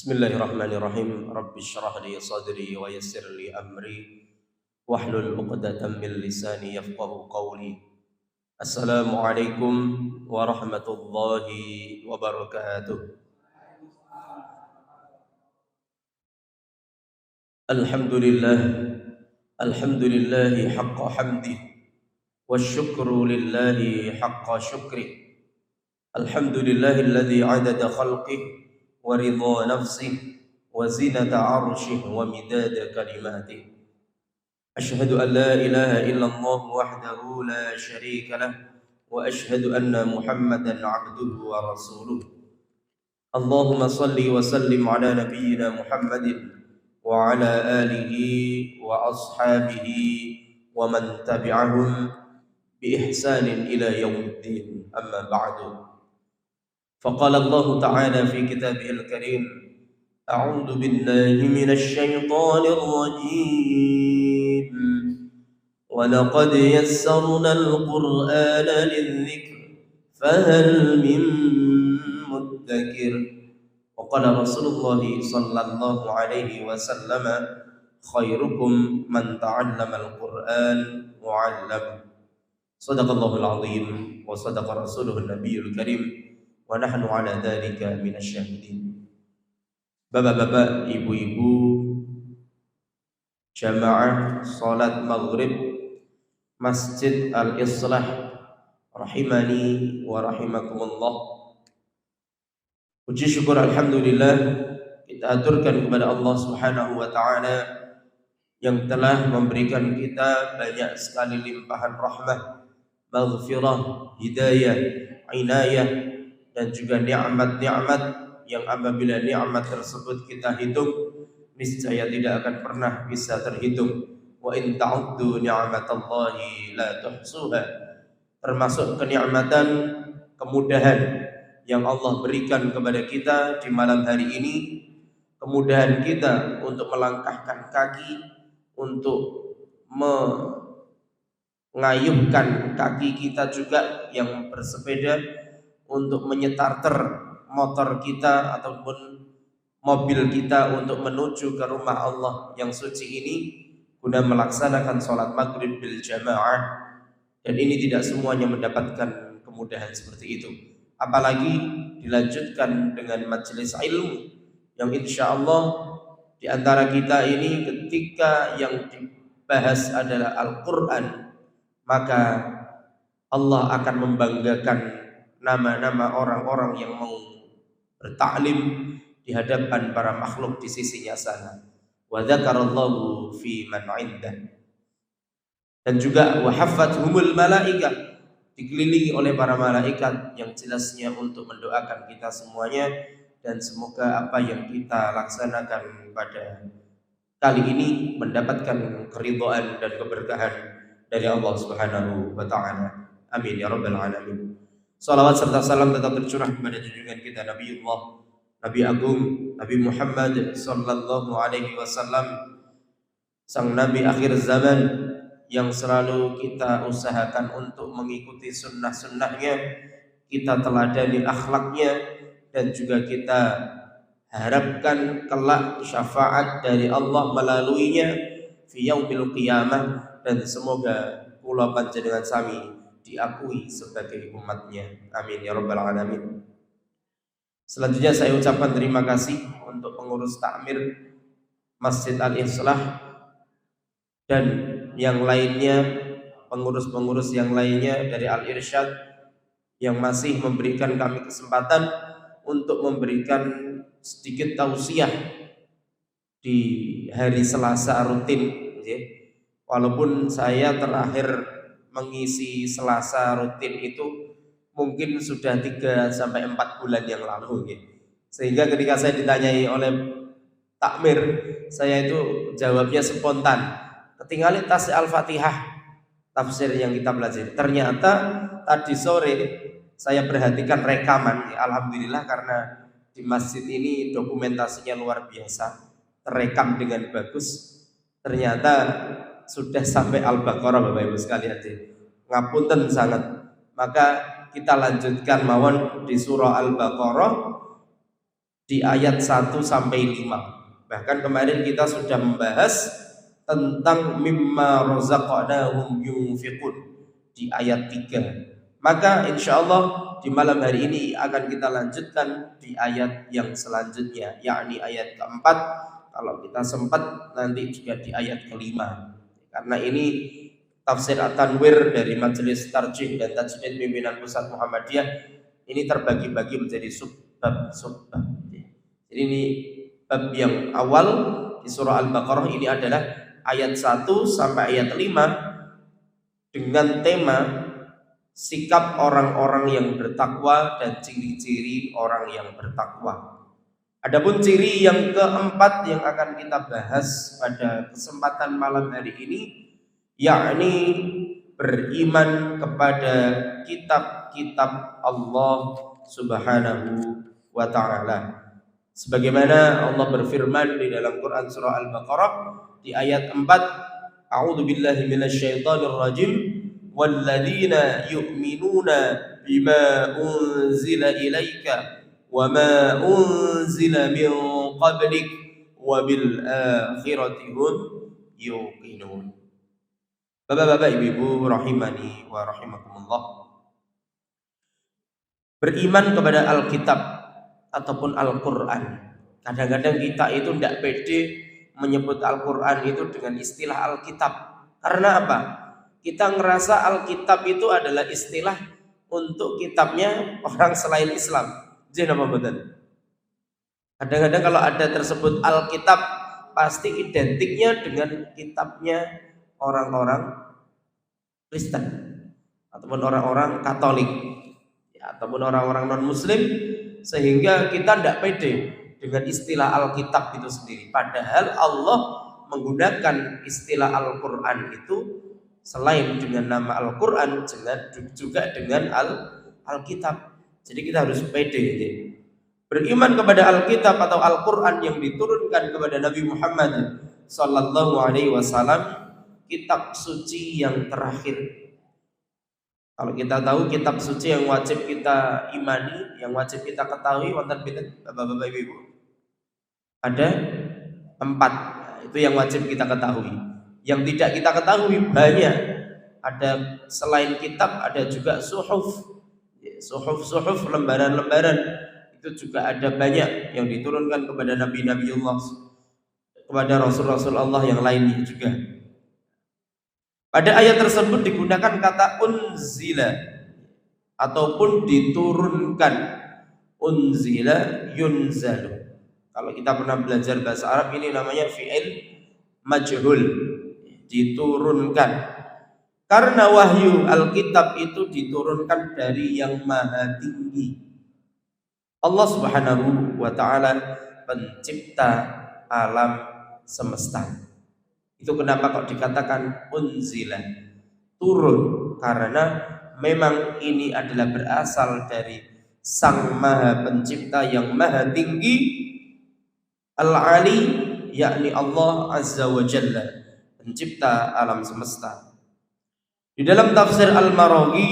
Bismillahirrahmanirrahim. Rabbi syrah li sadri wa yassir li amri wahlul 'uqdatam min lisani yafqahu qawli. Assalamualaikum warahmatullahi wabarakatuh. Alhamdulillah, alhamdulillahi haqqa hamdih, wasyukru lillahi haqqa syukrih. Alhamdulillahilladzi 'adada khalqih wa ridha nafsih wa zinata 'arsyihi wa midada kalimatihi. Asyhadu an la ilaha illallah wahdahu la syarika lah wa asyhadu anna Muhammadan 'abduhu wa rasuluh. Allahumma salli wa sallim ala nabiyyina Muhammadin wa ala alihi wa ashabihi wa man tabi'ahum bi ihsanin ila yaumiddin. Amma ba'du. فقال الله تعالى في كتابه الكريم: أعوذ بالله من الشيطان الرجيم ولقد يسرنا القرآن للذكر فهل من مدكر. وقال رسول الله صلى الله عليه وسلم: خيركم من تعلم القرآن وعلمه. صدق الله العظيم وصدق رسوله النبي الكريم wa nahnu ala dzalika minasyahidin. Bapak-bapak, ibu-ibu, jamaah salat maghrib Masjid Al-Islah rahimani wa rahimakumullah. Puji syukur alhamdulillah kita aturkan kepada Allah Subhanahu wa taala yang telah memberikan kita banyak sekali limpahan rahmah, maghfirah, hidayah, inayah, dan juga nikmat-nikmat yang apabila nikmat tersebut kita hitung niscaya tidak akan pernah bisa terhitung. Wa in ta'uddu ni'matallahi la tuhsuha. Termasuk kenikmatan, kemudahan yang Allah berikan kepada kita di malam hari ini, kemudahan kita untuk melangkahkan kaki, untuk mengayuhkan kaki kita juga yang bersepeda, untuk menyetarter motor kita ataupun mobil kita untuk menuju ke rumah Allah yang suci ini guna melaksanakan sholat maghrib bil jamaah. Dan ini tidak semuanya mendapatkan kemudahan seperti itu, apalagi dilanjutkan dengan majelis ilmu yang insya Allah di antara kita ini ketika yang dibahas adalah Al-Quran, maka Allah akan membanggakan nama-nama orang-orang yang mau bertaklim di hadapan para makhluk di sisinya sana. Wa dzakarallahu fi man 'indah. Dan juga wa haffathumul malaikah, dikelilingi oleh para malaikat yang jelasnya untuk mendoakan kita semuanya, dan semoga apa yang kita laksanakan pada kali ini mendapatkan keridhaan dan keberkahan dari Allah Subhanahu wa taala. Amin ya rabbal alamin. Salawat serta salam tetap tercurah kepada junjungan kita Nabiullah, Nabi Agung, Nabi Muhammad sallallahu alaihi wasallam, sang Nabi akhir zaman yang selalu kita usahakan untuk mengikuti sunnah-sunnahnya, kita teladani akhlaknya, dan juga kita harapkan kelak syafaat dari Allah melaluinya fi yaumil qiyamah, dan semoga kula panjenengan sami diakui sebagai umatnya. Amin ya rabbal alamin. Selanjutnya saya ucapkan terima kasih untuk pengurus takmir Masjid Al-Islah dan yang lainnya, pengurus-pengurus yang lainnya dari Al-Irsyad yang masih memberikan kami kesempatan untuk memberikan sedikit tausiah di hari Selasa rutin. Walaupun saya terakhir mengisi Selasa rutin itu mungkin sudah 3-4 bulan yang lalu, sehingga ketika saya ditanyai oleh takmir, saya itu jawabnya spontan, ketinggalan tas Al-Fatihah tafsir yang kita pelajari. Ternyata tadi sore saya perhatikan rekaman, alhamdulillah, karena di masjid ini dokumentasinya luar biasa, terekam dengan bagus. Ternyata sudah sampai Al-Baqarah, Bapak Ibu sekalian. Ngapunten sangat. Maka kita lanjutkan mawon di surah Al-Baqarah di ayat 1 sampai 5. Bahkan kemarin kita sudah membahas tentang mimma razaqnahum yunfiqun di ayat 3. Maka insya Allah di malam hari ini akan kita lanjutkan di ayat yang selanjutnya, yakni ayat keempat. Kalau kita sempat nanti juga di ayat kelima. Karena ini tafsir At-Tanwir dari Majelis Tarjih dan Tajdid Pimpinan Pusat Muhammadiyah ini terbagi-bagi menjadi subbab. Jadi ini bab yang awal di surah Al-Baqarah ini adalah ayat 1 sampai ayat 5 dengan tema sikap orang-orang yang bertakwa dan ciri-ciri orang yang bertakwa. Adapun ciri yang keempat yang akan kita bahas pada kesempatan malam hari ini, yakni beriman kepada kitab-kitab Allah Subhanahu wa ta'ala. Sebagaimana Allah berfirman di dalam Quran surah Al-Baqarah di ayat 4, A'udzu billahi minasyaitonir rajim, walladzina yu'minuna bima unzila ilaika wa ma unzila min qablik wa bil akhirati hum yuqinun. Bapak-bapak, ibu-ibu rahimani wa rahimakumullah. Beriman kepada Alkitab ataupun Al-Quran. Kadang-kadang kita itu tidak pede menyebut Al-Quran itu dengan istilah Alkitab. Karena apa? Kita ngerasa Alkitab itu adalah istilah untuk kitabnya orang selain Islam. Jadi apa betul? Kadang-kadang kalau ada tersebut Alkitab, pasti identiknya dengan kitabnya orang-orang Kristen ataupun orang-orang Katolik, ya, ataupun orang-orang non-Muslim, sehingga kita tidak pede dengan istilah Alkitab itu sendiri. Padahal Allah menggunakan istilah Al-Quran itu selain dengan nama Al-Quran juga dengan Alkitab. Jadi kita harus pede beriman kepada Alkitab atau Al-Quran yang diturunkan kepada Nabi Muhammad Sallallahu Alaihi Wasallam, kitab suci yang terakhir. Kalau kita tahu kitab suci yang wajib kita imani, yang wajib kita ketahui, wonten pinten Bapak-bapak Ibu? Ada 4. Itu yang wajib kita ketahui. Yang tidak kita ketahui banyak. Ada selain kitab, ada juga suhuf. Suhuf, lembaran-lembaran. Itu juga ada banyak yang diturunkan kepada Nabi-Nabi Allah, kepada Rasul-Rasul Allah yang lainnya juga. Pada ayat tersebut digunakan kata unzila ataupun diturunkan. Unzila yunzalu. Kalau kita pernah belajar bahasa Arab, ini namanya fi'il majhul, diturunkan. Karena wahyu Alkitab itu diturunkan dari yang maha tinggi, Allah Subhanahu wa ta'ala, pencipta alam semesta. Itu kenapa kok dikatakan unzila, turun, karena memang ini adalah berasal dari Sang Maha Pencipta yang maha tinggi, Al-Ali, yakni Allah Azza wa Jalla, pencipta alam semesta. Di dalam tafsir Al-Maraghi,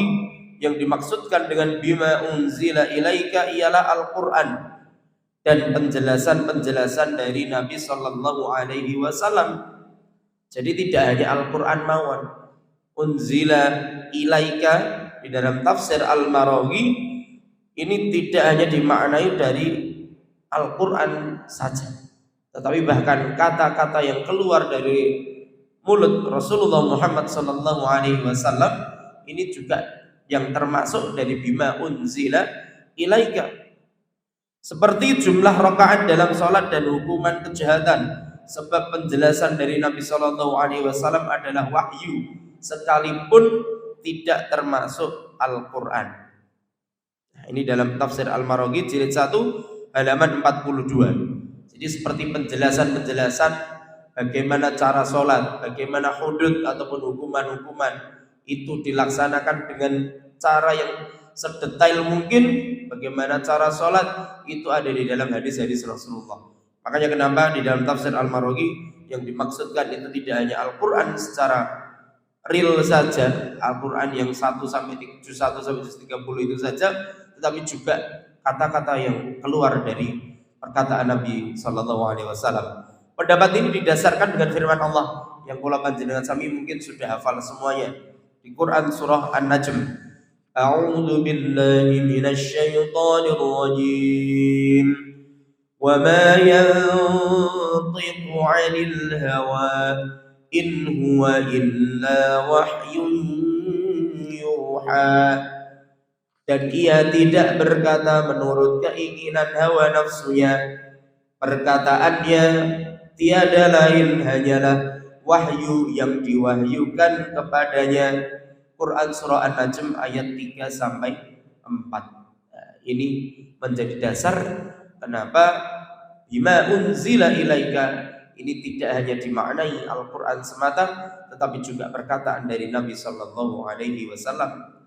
yang dimaksudkan dengan bima unzila ilaika ialah Al-Quran dan penjelasan-penjelasan dari Nabi Sallallahu Alaihi Wasallam. Jadi tidak hanya Al-Quran mawon. Unzila ilaika di dalam tafsir Al-Maraghi ini tidak hanya dimaknai dari Al-Quran saja, tetapi bahkan kata-kata yang keluar dari mulut Rasulullah Muhammad Sallallahu Alaihi Wasallam ini juga yang termasuk dari bima unzila ilaika. Seperti jumlah rakaat dalam salat dan hukuman kejahatan. Sebab penjelasan dari Nabi Sallallahu Alaihi Wasallam adalah wahyu, sekalipun tidak termasuk Al-Quran. Nah, ini dalam tafsir Al-Maraghi jilid 1 halaman 42. Jadi seperti penjelasan-penjelasan bagaimana cara sholat, bagaimana hudud ataupun hukuman-hukuman itu dilaksanakan dengan cara yang sedetail mungkin. Bagaimana cara sholat itu ada di dalam hadis-hadis Rasulullah. Makanya kenapa di dalam tafsir Al-Maraghi yang dimaksudkan itu tidak hanya Al-Quran secara real saja, Al-Quran yang 1 sampai 30 itu saja, tetapi juga kata-kata yang keluar dari perkataan Nabi sallallahu alaihi wasallam. Pendapat ini didasarkan dengan firman Allah yang kula panjenengan sami mungkin sudah hafal semuanya di Quran surah An-Najm. A'udzu billahi minasy syaithanir rajim. Wa ma yantiqu 'anil hawa in huwa illa wahyun yuha. Dan ia tidak berkata menurut keinginan hawa nafsunya. Perkataannya tiada lain hanyalah wahyu yang diwahyukan kepadanya. Quran surah An-Najm ayat 3 sampai 4. Nah, ini menjadi dasar kenapa bima unzila ilaika ini tidak hanya dimaknai Al-Quran semata, tetapi juga perkataan dari Nabi sallallahu alaihi wasallam.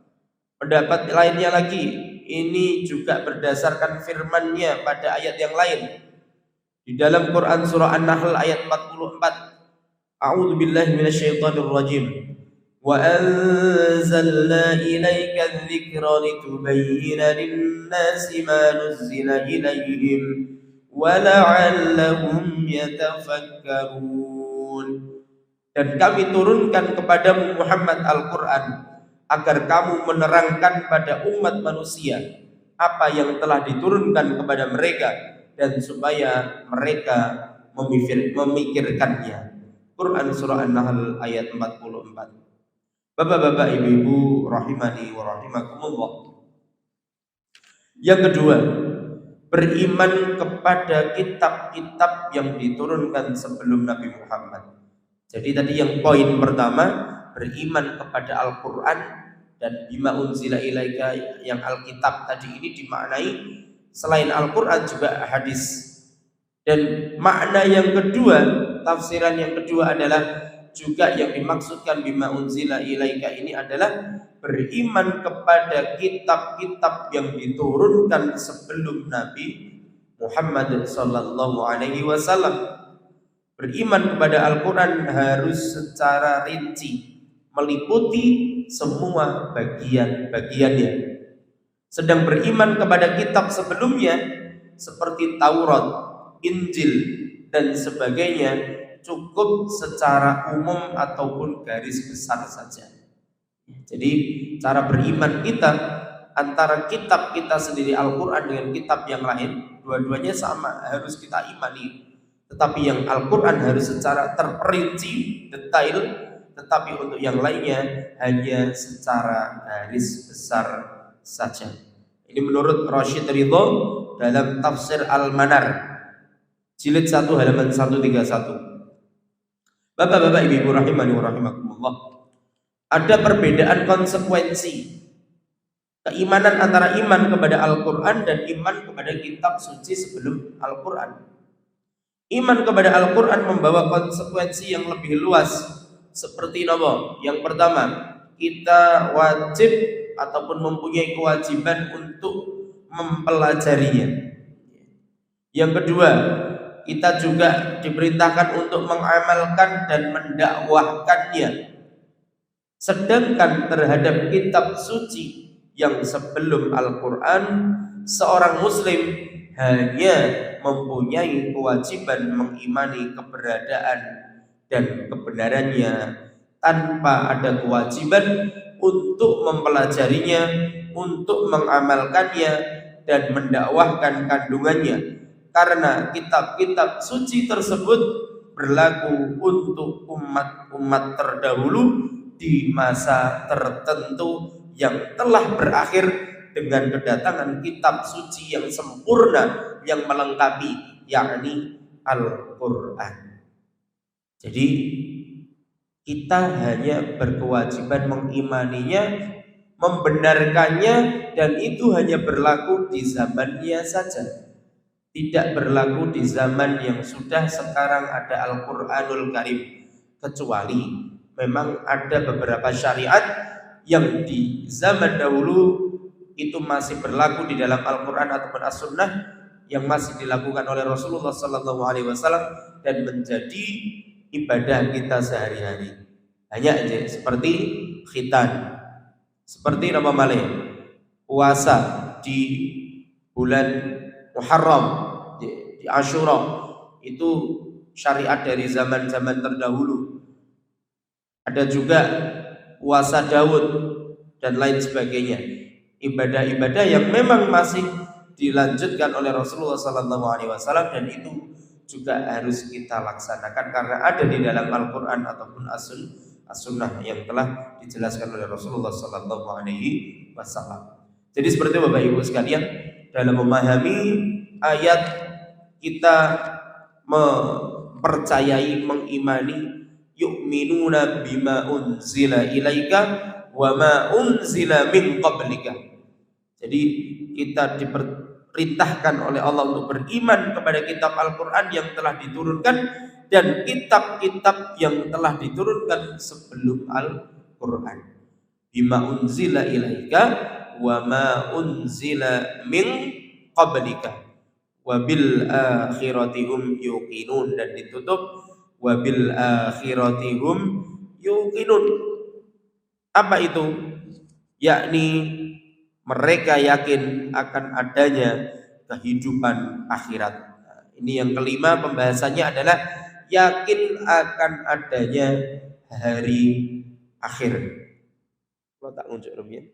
Pendapat lainnya lagi, ini juga berdasarkan firman-Nya pada ayat yang lain. Di dalam Quran surah An-Nahl ayat 44. A'udzu billahi minasyaitonir rajim. Wa anzalna ilaika adh-dhikra litubayyana lin-nasi ma nuzzila ilaihim wa la'allahum yatafakkarun. Dan kami turunkan kepadamu Muhammad Al-Quran agar kamu menerangkan pada umat manusia apa yang telah diturunkan kepada mereka dan supaya mereka memikirkannya. Quran surah An-Nahl ayat 44. Bapak-bapak, ibu-ibu rahimani wa rahimakumullah. Yang kedua, beriman kepada kitab-kitab yang diturunkan sebelum Nabi Muhammad. Jadi tadi yang poin pertama, beriman kepada Al-Quran dan bima unzila ilaika yang Alkitab tadi ini dimaknai selain Al-Quran juga hadis. Dan makna yang kedua, tafsiran yang kedua adalah juga yang dimaksudkan bima unzila ilaika ini adalah beriman kepada kitab-kitab yang diturunkan sebelum Nabi Muhammad sallallahu alaihi wasallam. Beriman kepada Al-Quran harus secara rinci, meliputi semua bagian-bagiannya. Sedang beriman kepada kitab sebelumnya seperti Taurat, Injil dan sebagainya cukup secara umum ataupun garis besar saja. Jadi cara beriman kita antara kitab kita sendiri Al-Quran dengan kitab yang lain, dua-duanya sama, harus kita imani. Tetapi yang Al-Quran harus secara terperinci, detail. Tetapi untuk yang lainnya hanya secara garis besar saja. Ini menurut Rashid Ridho dalam tafsir Al-Manar jilid 1 halaman 131. Bapak-bapak, ibu-ibu rahimani wa rahimakumullah. Ada perbedaan konsekuensi keimanan antara iman kepada Al-Quran dan iman kepada kitab suci sebelum Al-Quran. Iman kepada Al-Quran membawa konsekuensi yang lebih luas. Seperti apa? Yang pertama, kita wajib ataupun mempunyai kewajiban untuk mempelajarinya. Yang kedua, kita juga diperintahkan untuk mengamalkan dan mendakwahkannya. Sedangkan terhadap kitab suci yang sebelum Al-Quran, seorang muslim hanya mempunyai kewajiban mengimani keberadaan dan kebenarannya tanpa ada kewajiban untuk mempelajarinya, untuk mengamalkannya dan mendakwahkan kandungannya. Karena kitab-kitab suci tersebut berlaku untuk umat-umat terdahulu di masa tertentu yang telah berakhir dengan kedatangan kitab suci yang sempurna yang melengkapi, yakni Al-Quran. Jadi kita hanya berkewajiban mengimaninya, membenarkannya, dan itu hanya berlaku di zamannya saja. Tidak berlaku di zaman yang sudah sekarang ada Al-Quranul Karim. Kecuali memang ada beberapa syariat yang di zaman dahulu itu masih berlaku di dalam Al-Quran ataupun As-Sunnah yang masih dilakukan oleh Rasulullah SAW dan menjadi ibadah kita sehari-hari. Hanya aja seperti khitan, seperti nama malih, puasa di bulan Muharram, Jadi Asyura itu syariat dari zaman-zaman terdahulu. Ada juga puasa Daud dan lain sebagainya. Ibadah-ibadah yang memang masih dilanjutkan oleh Rasulullah SAW, dan itu juga harus kita laksanakan karena ada di dalam Al-Quran ataupun As-Sunnah yang telah dijelaskan oleh Rasulullah SAW. Jadi seperti Bapak Ibu sekalian, dalam memahami ayat kita mempercayai, mengimani, yu'minuna bima unzila ilaika wa ma unzila min qablika. Jadi kita diperintahkan oleh Allah untuk beriman kepada kitab Al-Quran yang telah diturunkan dan kitab-kitab yang telah diturunkan sebelum Al-Quran. Bima unzila ilaika wa ma unzila min qablika wa bil akhirati hum yuqinun, dan ditutup wa bil akhirati hum yuqinun. Apa itu? Yakni mereka yakin akan adanya kehidupan akhirat. Ini yang kelima pembahasannya adalah yakin akan adanya hari akhir. Kalau tak unjuk rumian.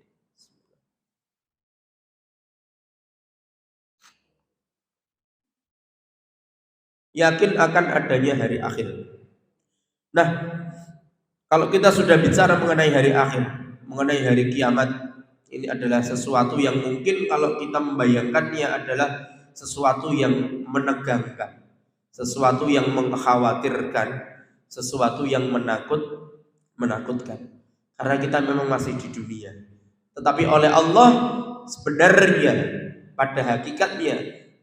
Yakin akan adanya hari akhir. Nah, kalau kita sudah bicara mengenai hari akhir, mengenai hari kiamat, ini adalah sesuatu yang mungkin kalau kita membayangkannya adalah sesuatu yang menegangkan, sesuatu yang mengkhawatirkan, sesuatu yang menakutkan. Karena kita memang masih di dunia. Tetapi oleh Allah sebenarnya pada hakikatnya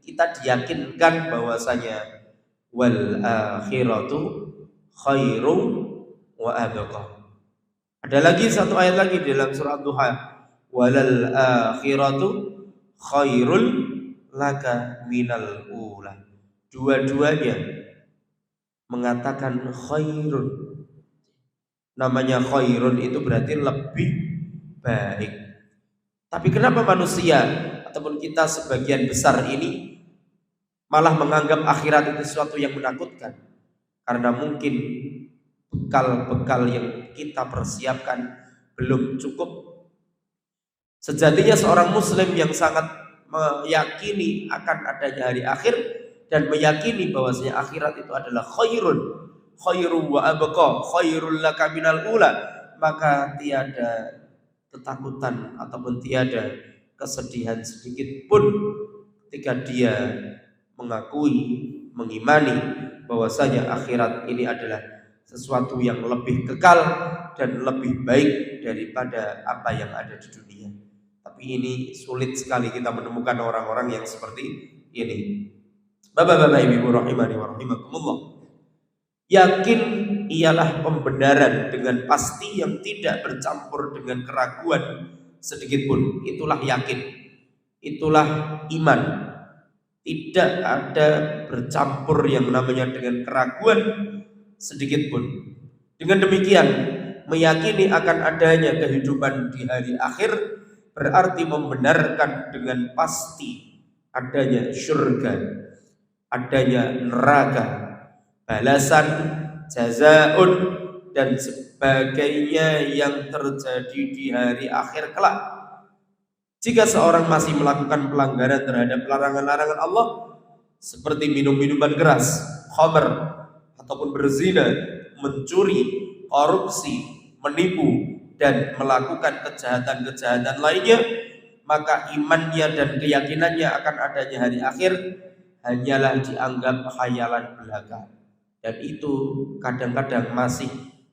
kita diyakinkan bahwasanya wal akhiratu khairum wa abqa. Ada lagi satu ayat lagi dalam surat Duha, walal akhiratu khairul laka minal ula. Dua-duanya mengatakan khairun. Namanya khairun itu berarti lebih baik. Tapi kenapa manusia ataupun kita sebagian besar ini malah menganggap akhirat itu sesuatu yang menakutkan? Karena mungkin bekal-bekal yang kita persiapkan belum cukup. Sejatinya seorang muslim yang sangat meyakini akan adanya hari akhir dan meyakini bahwasanya akhirat itu adalah khairu wa abqa, khairul laka minal ula, maka tiada ketakutan ataupun tiada kesedihan sedikit pun ketika dia mengakui, mengimani bahwasanya akhirat ini adalah sesuatu yang lebih kekal dan lebih baik daripada apa yang ada di dunia. Tapi ini sulit sekali kita menemukan orang-orang yang seperti ini. Bapak-bapak, ibu rahimani wa rahimakumullah. Yakin ialah pembenaran dengan pasti yang tidak bercampur dengan keraguan sedikit pun. Itulah yakin. Itulah iman. Tidak ada bercampur yang namanya dengan keraguan sedikit pun. Dengan demikian, meyakini akan adanya kehidupan di hari akhir berarti membenarkan dengan pasti adanya surga, adanya neraka, balasan, jazaun, dan sebagainya yang terjadi di hari akhir kelak. Jika seorang masih melakukan pelanggaran terhadap larangan-larangan Allah seperti minum minuman keras, khamr, ataupun berzina, mencuri, korupsi, menipu, dan melakukan kejahatan-kejahatan lainnya, maka imannya dan keyakinannya akan adanya hari akhir hanyalah dianggap khayalan belaka. Dan itu kadang-kadang masih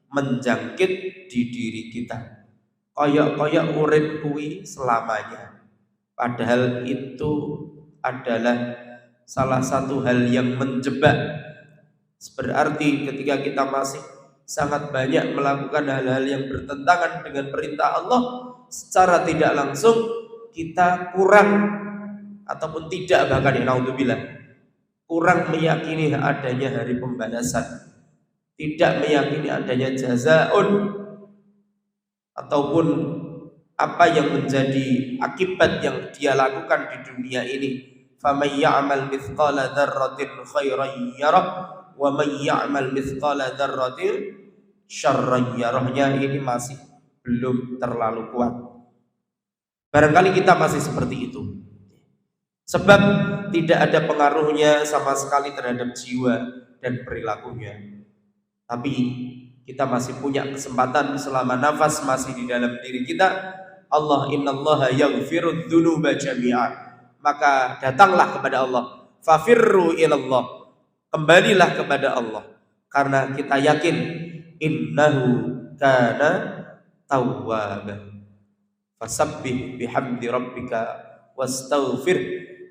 menjangkit di diri kita. Koyok-koyok urip kuwi selamanya. Padahal itu adalah salah satu hal yang menjebak. Berarti ketika kita masih sangat banyak melakukan hal-hal yang bertentangan dengan perintah Allah, secara tidak langsung kita kurang ataupun tidak, bahkan naudzubillah, kurang meyakini adanya hari pembalasan, tidak meyakini adanya jazaun ataupun apa yang menjadi akibat yang dia lakukan di dunia ini. faman ya'mal mithqala dzarratin khairan yarah wa man ya'mal mithqala dzarratin syarran yarahnya ini masih belum terlalu kuat. Barangkali kita masih seperti itu. Sebab tidak ada pengaruhnya sama sekali terhadap jiwa dan perilakunya. Tapi kita masih punya kesempatan selama nafas masih di dalam diri kita. Allah innallaha yaghfirudz dzunuba jami'a. Maka datanglah kepada Allah. Fafirru ilallah. Kembalilah kepada Allah. Karena kita yakin innahu kana tawwaba. Fasabbih bihamdi rabbika wastaghfir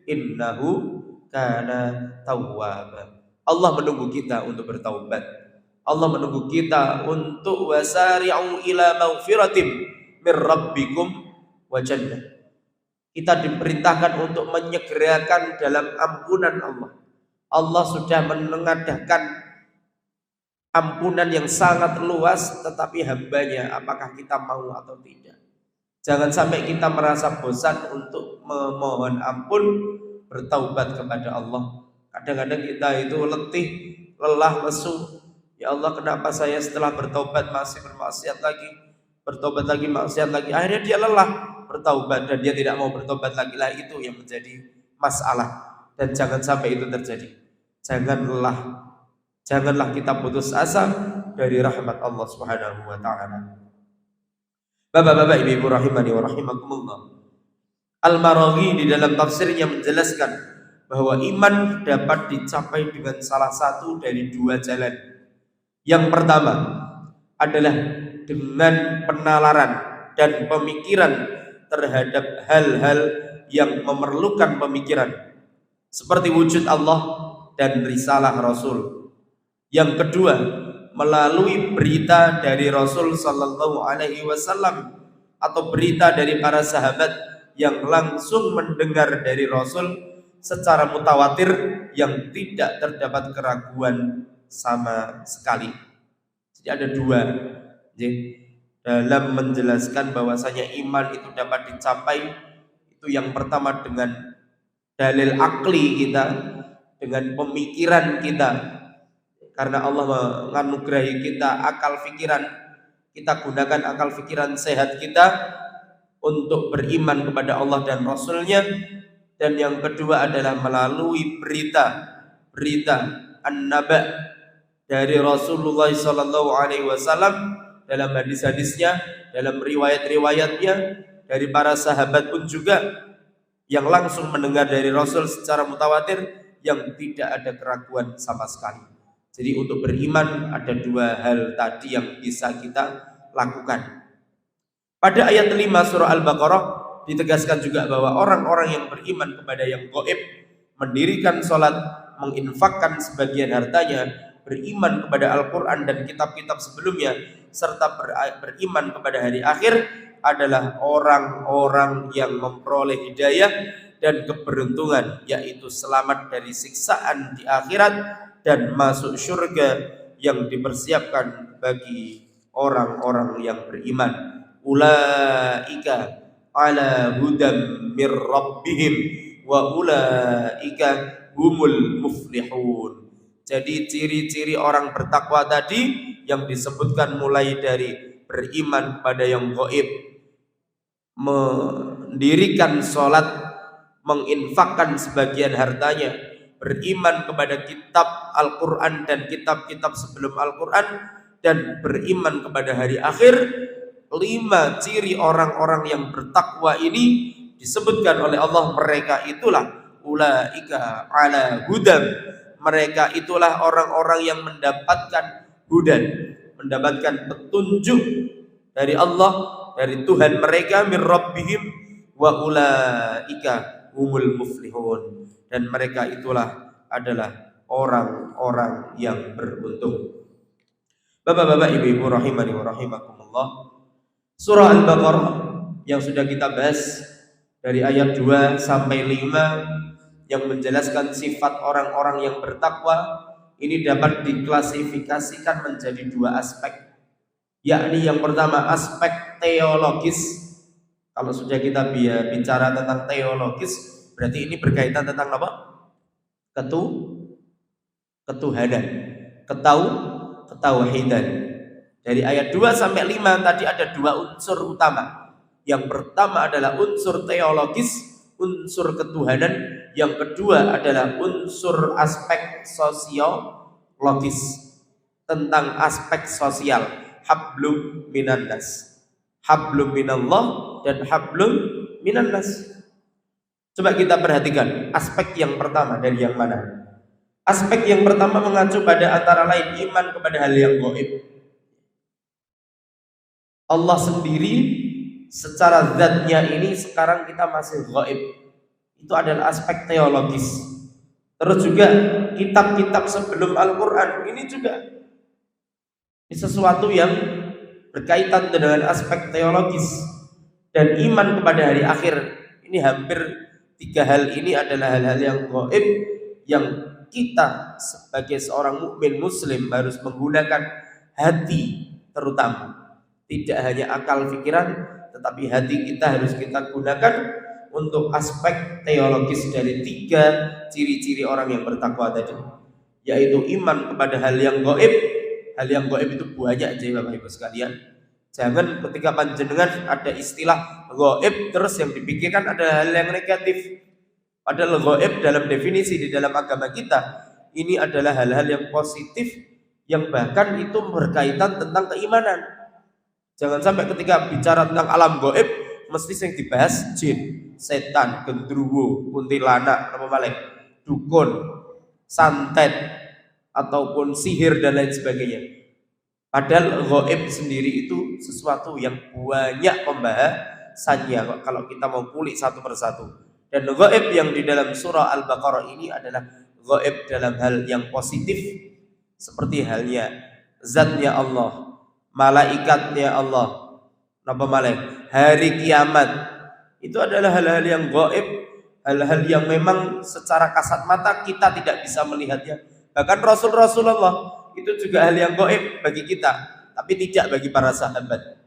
innahu kana tawwaba. Allah menunggu kita untuk bertaubat. Allah menunggu kita untuk wasari'u ila maghfiratin mir rabbikum wa jannah. Kita diperintahkan untuk menyegerakan dalam ampunan Allah. Allah sudah menengadahkan ampunan yang sangat luas, tetapi hambanya apakah kita mau atau tidak. Jangan sampai kita merasa bosan untuk memohon ampun, bertaubat kepada Allah. Kadang-kadang kita itu letih, lelah, lesu. Ya Allah, kenapa saya setelah bertaubat masih bermaksiat lagi, bertobat lagi, maksiat lagi. Akhirnya dia lelah bertaubat dan dia tidak mau bertobat lagi. Lah itu yang menjadi masalah. Dan jangan sampai itu terjadi. Janganlah kita putus asa dari rahmat Allah Subhanahu wa taala. Bapak-bapak, ibu-ibu rahimani wa rahimakumullah. Al-Maraghi di dalam tafsirnya menjelaskan bahwa iman dapat dicapai dengan salah satu dari dua jalan. Yang pertama adalah dengan penalaran dan pemikiran terhadap hal-hal yang memerlukan pemikiran, seperti wujud Allah dan risalah Rasul. Yang kedua, melalui berita dari Rasul sallallahu alaihi wasallam atau berita dari para sahabat yang langsung mendengar dari Rasul secara mutawatir yang tidak terdapat keraguan sama sekali. Jadi ada dua dalam menjelaskan bahwasanya iman itu dapat dicapai. Itu yang pertama dengan dalil akli kita, dengan pemikiran kita. Karena Allah menganugerahi kita akal pikiran, kita gunakan akal pikiran sehat kita untuk beriman kepada Allah dan Rasulnya. Dan yang kedua adalah melalui berita an-naba dari Rasulullah SAW dalam hadis-hadisnya, dalam riwayat-riwayatnya, dari para sahabat pun juga yang langsung mendengar dari Rasul secara mutawatir yang tidak ada keraguan sama sekali. Jadi untuk beriman ada dua hal tadi yang bisa kita lakukan. Pada ayat 5 surah Al-Baqarah ditegaskan juga bahwa orang-orang yang beriman kepada yang gaib, mendirikan sholat, menginfakkan sebagian hartanya, beriman kepada Al-Quran dan kitab-kitab sebelumnya, serta beriman kepada hari akhir adalah orang-orang yang memperoleh hidayah dan keberuntungan, yaitu selamat dari siksaan di akhirat dan masuk surga yang dipersiapkan bagi orang-orang yang beriman. Ulaika ala hudam mir rabbihim wa ulaika humul muflihun. Jadi ciri-ciri orang bertakwa tadi yang disebutkan mulai dari beriman kepada yang gaib, mendirikan sholat, menginfakkan sebagian hartanya, beriman kepada kitab Al-Quran dan kitab-kitab sebelum Al-Quran, dan beriman kepada hari akhir. 5 ciri orang-orang yang bertakwa ini disebutkan oleh Allah, mereka itulah ulaika ala hudam, mereka itulah orang-orang yang mendapatkan hudan, mendapatkan petunjuk dari Allah, dari Tuhan mereka, mir rabbihim, wa ulaika humul muflihun, dan mereka itulah adalah orang-orang yang beruntung. Bapak-bapak, ibu-ibu rahimani wa rahimakumullah, surah Al-Baqarah yang sudah kita bahas dari ayat 2 sampai 5 yang menjelaskan sifat orang-orang yang bertakwa ini dapat diklasifikasikan menjadi 2 aspek, yakni yang pertama aspek teologis. Kalau sudah kita bicara tentang teologis, Berarti ini berkaitan tentang apa? Ketuhanan, ketauhidan. Dari ayat 2 sampai 5 tadi ada dua unsur utama. Yang pertama adalah unsur teologis, unsur ketuhanan. Yang kedua adalah unsur aspek sosiologis, tentang aspek sosial. Hablum minan nas, hablum minallah dan hablum minan nas. Coba kita perhatikan aspek yang pertama dari yang mana? Aspek yang pertama mengacu pada antara lain iman kepada hal yang gaib. Allah sendiri secara zatnya ini sekarang kita masih gaib. Itu adalah aspek teologis. Terus juga kitab-kitab sebelum Al-Quran ini juga ini sesuatu yang berkaitan dengan aspek teologis. Dan iman kepada hari akhir ini hampir tiga hal ini adalah hal-hal yang gaib yang kita sebagai seorang mukmin muslim harus menggunakan hati terutama. Tidak hanya akal pikiran, tetapi hati kita harus kita gunakan untuk aspek teologis dari tiga ciri-ciri orang yang bertakwa tadi, yaitu iman kepada hal yang gaib. Hal yang gaib itu banyak aja Bapak Ibu sekalian. Jangan ketika panjenengan ada istilah gaib terus yang dipikirkan ada hal yang negatif. Padahal gaib dalam definisi di dalam agama kita ini adalah hal-hal yang positif yang bahkan itu berkaitan tentang keimanan. Jangan sampai ketika bicara tentang alam gaib mesti yang dibahas jin, setan, gendruwo, kuntilanak, apa malih, dukun, santet ataupun sihir dan lain sebagainya. Padahal gaib sendiri itu sesuatu yang banyak pembahasannya kalau kita mau kulik satu persatu. Dan gaib yang di dalam surah Al-Baqarah ini adalah gaib dalam hal yang positif, seperti halnya zatnya Allah, malaikatnya Allah, napa malih, hari kiamat. Itu adalah hal-hal yang gaib, hal-hal yang memang secara kasat mata kita tidak bisa melihatnya. Bahkan Rasulullah itu juga hal yang gaib bagi kita, tapi tidak bagi para sahabat.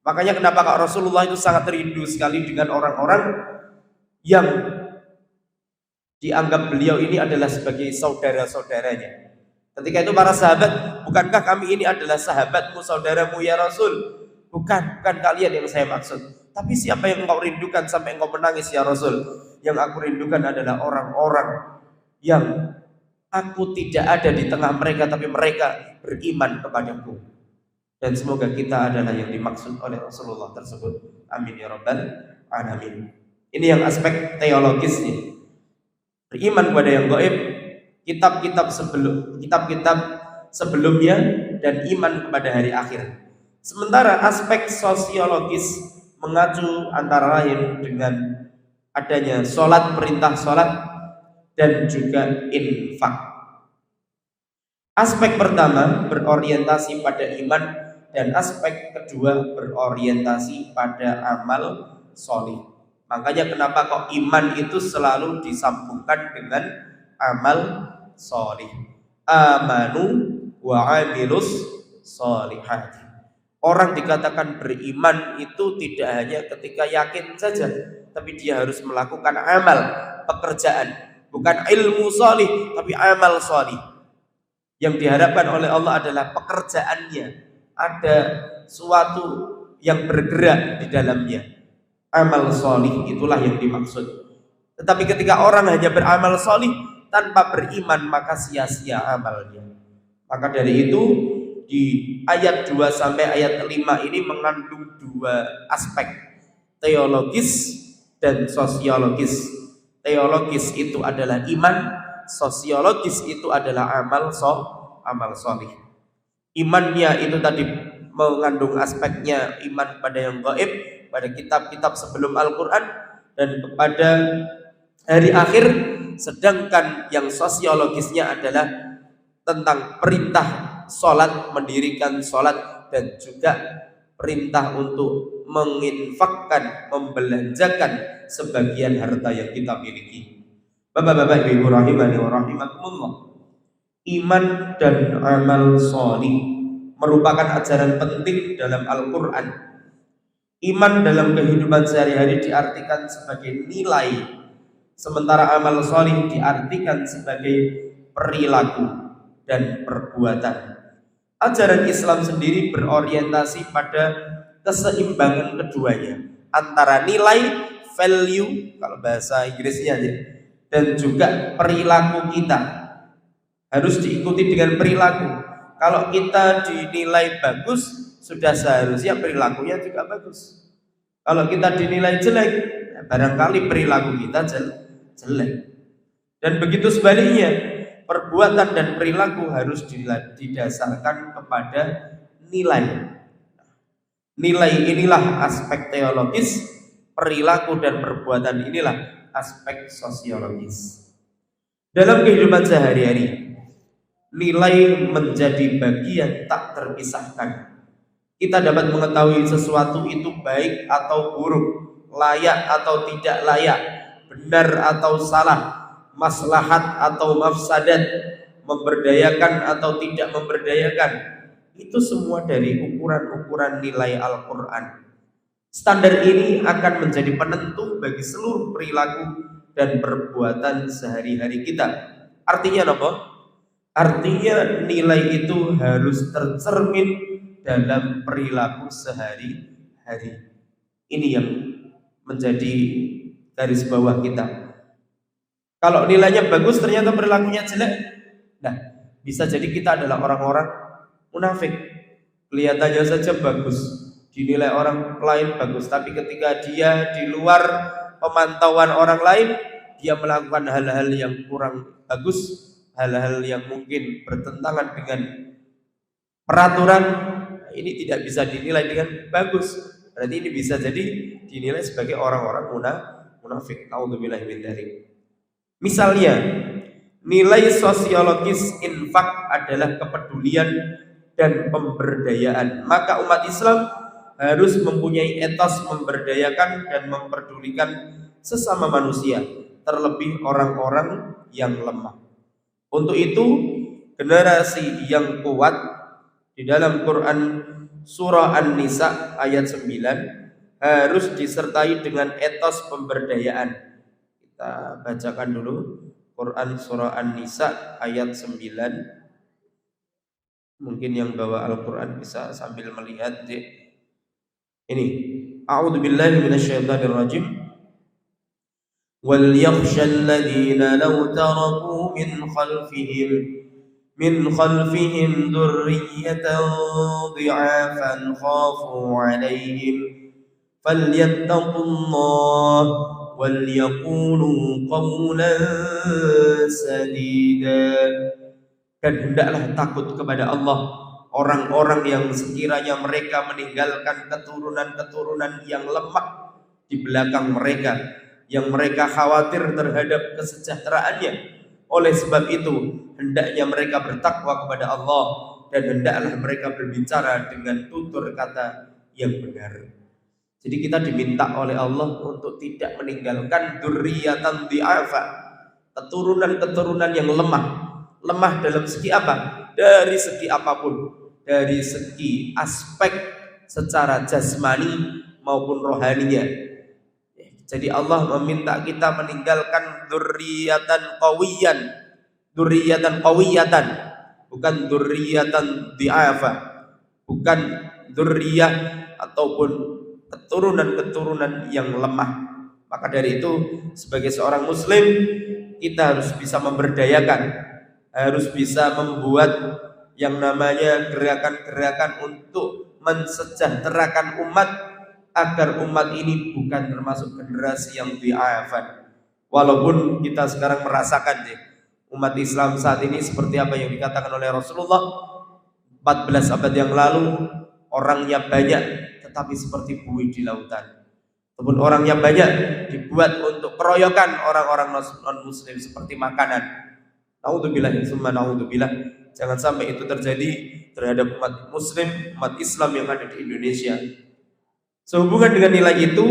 Makanya kenapa Kak Rasulullah itu sangat rindu sekali dengan orang-orang yang dianggap beliau ini adalah sebagai saudara-saudaranya. Ketika itu para sahabat, bukankah kami ini adalah sahabatmu, saudaramu ya Rasul? Bukan kalian yang saya maksud. Tapi siapa yang engkau rindukan sampai engkau menangis ya Rasul? Yang aku rindukan adalah orang-orang yang aku tidak ada di tengah mereka, tapi mereka beriman kepadaku. Dan semoga kita adalah yang dimaksud oleh Rasulullah tersebut. Amin ya rabbal alamin. Ini yang aspek teologisnya. Beriman kepada yang gaib, kitab-kitab sebelumnya, dan iman kepada hari akhir. Sementara aspek sosiologis mengacu antara lain dengan adanya sholat, perintah sholat, dan juga infak. Aspek pertama berorientasi pada iman, dan aspek kedua berorientasi pada amal sholih. Makanya kenapa kok iman itu selalu disambungkan dengan amal sholih. Amanu wa amilus sholihati. Orang dikatakan beriman itu tidak hanya ketika yakin saja, tapi dia harus melakukan amal, pekerjaan. Bukan ilmu sholih, tapi amal sholih. Yang diharapkan oleh Allah adalah pekerjaannya, ada suatu yang bergerak di dalamnya. Amal sholih itulah yang dimaksud. Tetapi ketika orang hanya beramal sholih tanpa beriman, maka sia-sia amalnya. Maka dari itu di ayat 2 sampai ayat 5 ini mengandung dua aspek, teologis dan sosiologis. Teologis itu adalah iman, sosiologis itu adalah amal sholih. Imannya itu tadi mengandung aspeknya iman pada yang gaib, pada kitab-kitab sebelum Al-Quran, dan kepada hari akhir. Sedangkan yang sosiologisnya adalah tentang perintah sholat, mendirikan sholat, dan juga perintah untuk menginfakkan, membelanjakan sebagian harta yang kita miliki. Bapak-bapak, ibu rahimani wa rahimakumullah, iman dan amal sholih merupakan ajaran penting dalam Al-Quran. Iman dalam kehidupan sehari-hari diartikan sebagai nilai Sementara amal solih diartikan sebagai perilaku dan perbuatan. Ajaran Islam sendiri berorientasi pada keseimbangan keduanya, antara nilai, value kalau bahasa Inggrisnya, dan juga perilaku kita harus diikuti dengan perilaku. Kalau kita dinilai bagus, sudah seharusnya perilakunya juga bagus. Kalau kita dinilai jelek, barangkali perilaku kita jelek. Dan begitu sebaliknya, perbuatan dan perilaku harus didasarkan kepada nilai. Nilai inilah aspek teologis, perilaku dan perbuatan inilah aspek sosiologis. Dalam kehidupan sehari-hari, nilai menjadi bagian tak terpisahkan. Kita dapat mengetahui sesuatu itu baik atau buruk, layak atau tidak layak, benar atau salah, maslahat atau mafsadat, memberdayakan atau tidak memberdayakan. Itu semua dari ukuran-ukuran nilai Al-Quran. Standar ini akan menjadi penentu bagi seluruh perilaku dan perbuatan sehari-hari kita. Artinya apa? Artinya nilai itu harus tercermin dalam perilaku sehari-hari. Ini yang menjadi garis bawah kita. Kalau nilainya bagus ternyata perilakunya jelek, nah bisa jadi kita adalah orang-orang munafik. Kelihatannya saja bagus, dinilai orang lain bagus, tapi ketika dia di luar pemantauan orang lain, dia melakukan hal-hal yang kurang bagus, hal-hal yang mungkin bertentangan dengan peraturan, ini tidak bisa dinilai dengan bagus. Berarti ini bisa jadi dinilai sebagai orang-orang munafik. A'udzubillahi min dzalik. Misalnya, nilai sosiologis infak adalah kepedulian dan pemberdayaan. Maka umat Islam harus mempunyai etos memberdayakan dan memperdulikan sesama manusia, terlebih orang-orang yang lemah. Untuk itu, generasi yang kuat di dalam Quran surah An-Nisa ayat 9 harus disertai dengan etos pemberdayaan. Kita bacakan dulu Quran surah An-Nisa ayat 9. Mungkin yang bawa Al-Quran bisa sambil melihat. Ini, a'udzubillahi minasyaitonirrajim. Wal yakhshal ladzina law taraku min khalfihim dhurriyyatan dhi'afan khafu 'alaihim falyattaqullah wal yaqulu qawlan sadida. Dan hendaklah takut kepada Allah orang-orang yang sekiranya mereka meninggalkan keturunan-keturunan yang lemah di belakang mereka, yang mereka khawatir terhadap kesejahteraannya. Oleh sebab itu, hendaknya mereka bertakwa kepada Allah dan hendaklah mereka berbicara dengan tutur kata yang benar. Jadi kita diminta oleh Allah untuk tidak meninggalkan dzurriyyatan dhi'afa, keturunan-keturunan yang lemah. Lemah dalam segi apa? Dari segi apapun, dari segi aspek secara jasmani maupun rohaninya. Jadi Allah meminta kita meninggalkan dzurriyyatan qawiyatan, bukan dzurriyyatan dhi'afa, bukan dzurriyyah ataupun keturunan-keturunan yang lemah. Maka dari itu, sebagai seorang muslim, kita harus bisa memberdayakan, harus bisa membuat yang namanya gerakan-gerakan untuk mensejahterakan umat, agar umat ini bukan termasuk generasi yang dhi'afan. Walaupun kita sekarang merasakan umat Islam saat ini seperti apa yang dikatakan oleh Rasulullah 14 abad yang lalu, orangnya banyak tetapi seperti buih di lautan. Ataupun orangnya banyak dibuat untuk keroyokan orang-orang non-muslim seperti makanan. Naudzubillah, summa naudzubillah. Jangan sampai itu terjadi terhadap umat muslim, umat Islam yang ada di Indonesia. Sehubungan dengan nilai itu,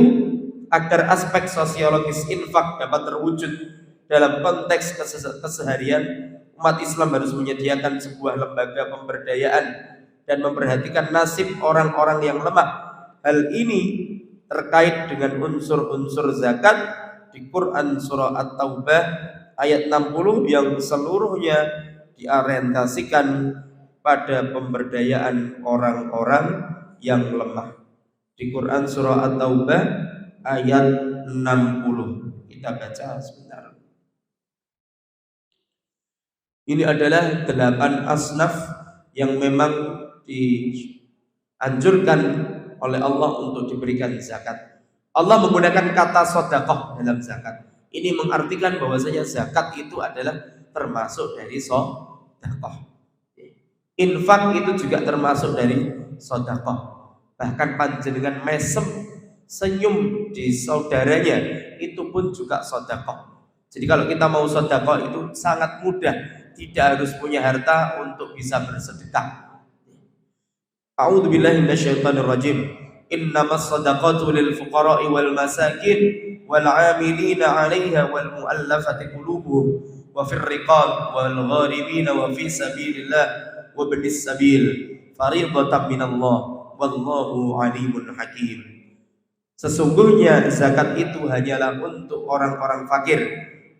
agar aspek sosiologis infak dapat terwujud dalam konteks keseharian, umat Islam harus menyediakan sebuah lembaga pemberdayaan dan memperhatikan nasib orang-orang yang lemah. Hal ini terkait dengan unsur-unsur zakat di Quran surah At-Taubah ayat 60 yang seluruhnya diorientasikan pada pemberdayaan orang-orang yang lemah. Di Quran surah At-Taubah ayat 60. Kita baca sebentar. Ini adalah 8 asnaf yang memang dianjurkan oleh Allah untuk diberikan zakat. Allah menggunakan kata sedekah dalam zakat. Ini mengartikan bahwasanya zakat itu adalah termasuk dari sedekah. Infak itu juga termasuk dari sedekah. Bahkan panjenengan mesem senyum di saudaranya itu pun juga sedekah. Jadi kalau kita mau sedekah itu sangat mudah, tidak harus punya harta untuk bisa bersedekah. A'udzubillahi minasyaitonirrajim. Innamas shadaqatu lil fuqara'i wal masakin wal 'amilina 'alaiha wal mu'allafati qulubuhum wa fir riqab wal gharimina wa fi sabilillah wa ibnis sabil fariidatan minallah wallahu 'alimun hakim. Sesungguhnya zakat itu hanyalah untuk orang-orang fakir,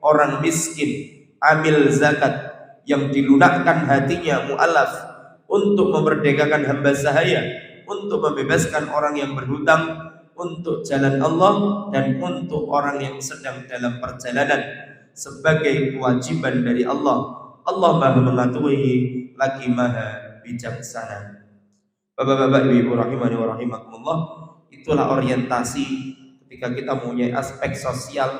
orang miskin, amil zakat yang dilunakkan hatinya mu'alaf untuk memerdekakan hamba sahaya, untuk membebaskan orang yang berhutang untuk jalan Allah dan untuk orang yang sedang dalam perjalanan sebagai kewajiban dari Allah. Allah Maha mengetahui lagi Maha bijaksana. Bapak-bapak, ibu-ibu rahimani wa rahimakumullah, itulah orientasi ketika kita mempunyai aspek sosial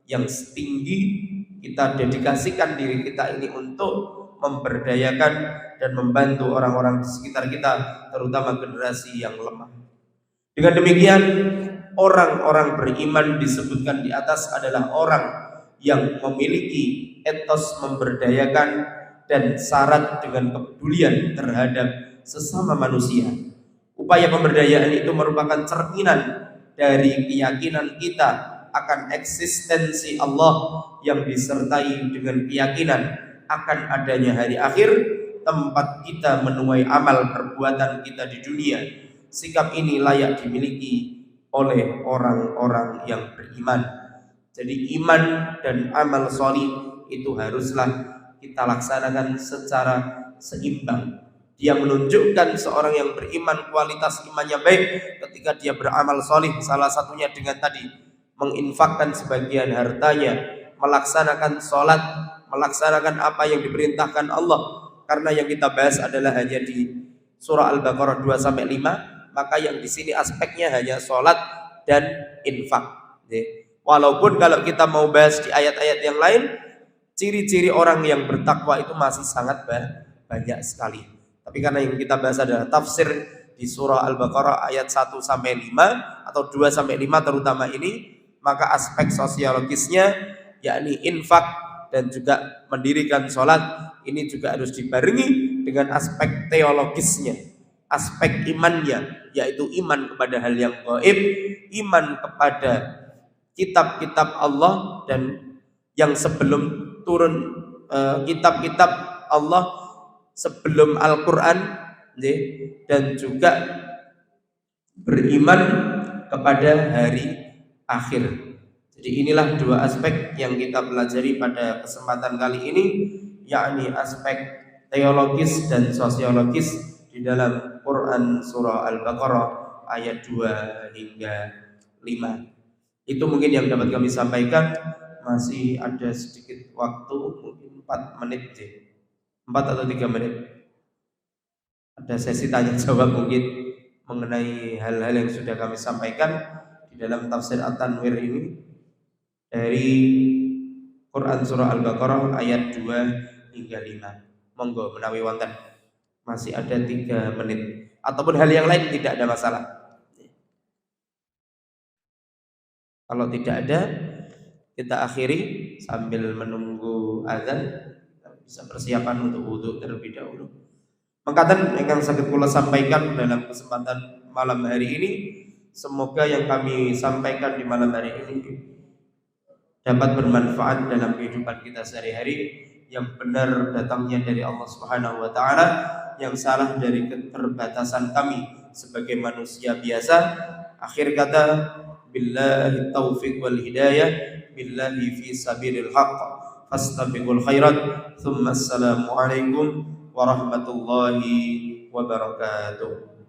yang tinggi. Kita dedikasikan diri kita ini untuk memberdayakan dan membantu orang-orang di sekitar kita, terutama generasi yang lemah. Dengan demikian, orang-orang beriman disebutkan di atas adalah orang yang memiliki etos memberdayakan dan syarat dengan kepedulian terhadap sesama manusia. Upaya pemberdayaan itu merupakan cerminan dari keyakinan kita akan eksistensi Allah yang disertai dengan keyakinan akan adanya hari akhir, tempat kita menuai amal perbuatan kita di dunia. Sikap ini layak dimiliki oleh orang-orang yang beriman. Jadi iman dan amal sholih itu haruslah kita laksanakan secara seimbang. Dia menunjukkan seorang yang beriman kualitas imannya baik ketika dia beramal sholih, salah satunya dengan tadi menginfakkan sebagian hartanya, melaksanakan sholat, melaksanakan apa yang diperintahkan Allah. Karena yang kita bahas adalah hanya di surah Al-Baqarah 2-5, maka yang di sini aspeknya hanya sholat dan infak. Walaupun kalau kita mau bahas di ayat-ayat yang lain, ciri-ciri orang yang bertakwa itu masih sangat banyak sekali. Tapi karena yang kita bahas adalah tafsir di surah Al-Baqarah ayat 1-5 atau 2-5 terutama ini, maka aspek sosiologisnya yakni infak dan juga mendirikan sholat ini juga harus dibarengi dengan aspek teologisnya, aspek imannya, yaitu iman kepada hal yang gaib, iman kepada kitab-kitab Allah dan yang sebelum turun kitab-kitab Allah sebelum Al-Quran, dan juga beriman kepada hari akhir. Jadi inilah dua aspek yang kita pelajari pada kesempatan kali ini, yakni aspek teologis dan sosiologis di dalam Quran surah Al-Baqarah ayat 2-5. Itu mungkin yang dapat kami sampaikan. Masih ada sedikit waktu, mungkin 4 menit 4 atau 3 menit. Ada sesi tanya jawab mungkin mengenai hal-hal yang sudah kami sampaikan di dalam tafsir At-Tanwir ini dari Quran surah Al-Baqarah ayat 2-5. Monggo menawi wonten. Masih ada 3 menit. Ataupun hal yang lain tidak ada masalah. Kalau tidak ada, kita akhiri sambil menunggu azan. Bisa persiapan untuk wudhu terlebih dahulu. Mengatakan yang sakit kula sampaikan dalam kesempatan malam hari ini, semoga yang kami sampaikan di malam hari ini dapat bermanfaat dalam kehidupan kita sehari-hari. Yang benar datangnya dari Allah Subhanahu wa taala, yang salah dari keterbatasan kami sebagai manusia biasa. Akhir kata, billahi taufiq wal hidayah, billahi fi sabilil haqq, fastabiqul khairat. Thumma assalamu alaikum warahmatullahi wabarakatuh.